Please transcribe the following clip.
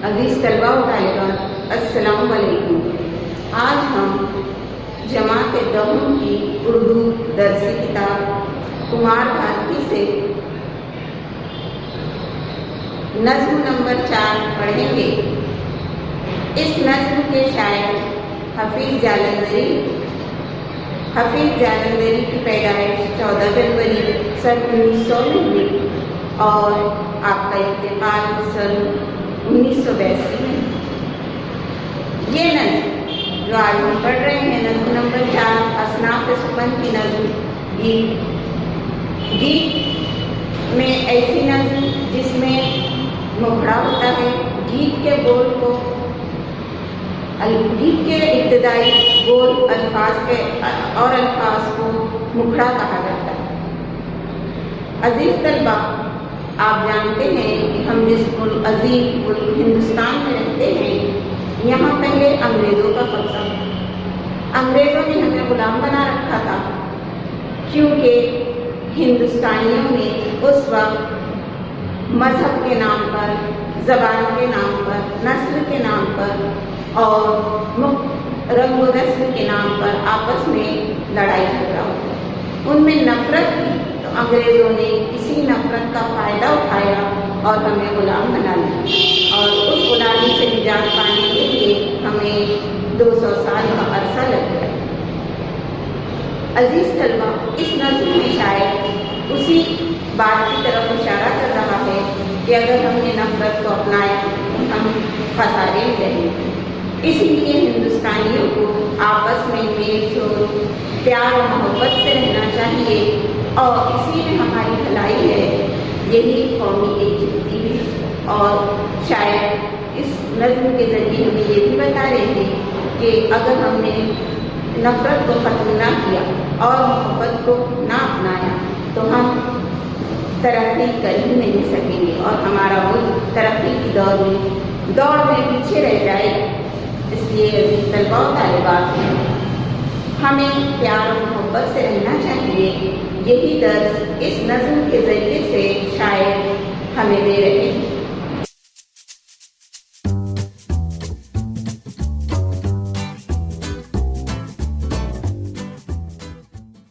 عزیز طلباء و طالبات، السلام علیکم۔ آج ہم جماعت دہم کی اردو درسی کتاب کمار بھارتی سے نظم نمبر 4 پڑھیں گے۔ اس نظم کے شاعر حفیظ جالندھری کی پیدائش 14 جنوری سن 1990 اور آپ کا انتقال سن 1982 میں۔ یہ نظم جو آج ہم پڑھ رہے ہیں، نظم نمبر 4، اصناف سخن کی نظم گیت میں ایسی نظم جس میں مکھڑا ہوتا ہے۔ گیت کے ابتدائی بول الفاظ کو مکھڑا کہا جاتا ہے۔ عزیز طلبہ، آپ جانتے ہیں کہ ہم جس عظیم ملک ہندوستان میں رہتے ہیں، یہاں پہلے انگریزوں کا قبضہ تھا۔ انگریزوں نے ہمیں غلام بنا رکھا تھا، کیونکہ ہندوستانیوں نے اس وقت مذہب کے نام پر، زبان کے نام پر، نسل کے نام پر اور رنگ و نسل کے نام پر آپس میں لڑائی جھگڑا ہوا۔ ان میں نفرت تھی، تو انگریزوں نے اسی نفرت کا فائدہ اٹھایا اور ہمیں غلام بنا لیا، اور اس غلامی سے نجات پانے کے لیے ہمیں 200 سال کا عرصہ لگ گیا۔ عزیز طلبہ، اس نظم میں شاعر اسی بات کی طرف اشارہ کر رہا ہے کہ اگر ہم نے نفرت کو اپنایا تو ہم خسارے میں رہیں گے۔ اسی لیے ہندوستانیوں کو آپس میں میل جول، پیار و محبت سے رہنا چاہیے، اور اسی میں ہماری بھلائی ہے، یہی قومی یکجہتی ہے۔ اور شاید اس نظم کے ذریعے ہمیں یہ بھی بتا رہے تھے کہ اگر ہم نے نفرت کو ختم نہ کیا اور محبت کو نہ اپنایا تو ہم ترقی کر ہی نہیں سکیں گے، اور ہمارا ملک ترقی کی دوڑ میں پیچھے رہ جائے گا۔ اس لیے عزیز طلباء و طالبات، ہمیں پیار و محبت سے رہنا چاہیے۔ یہی درس اس نظم کے ذریعے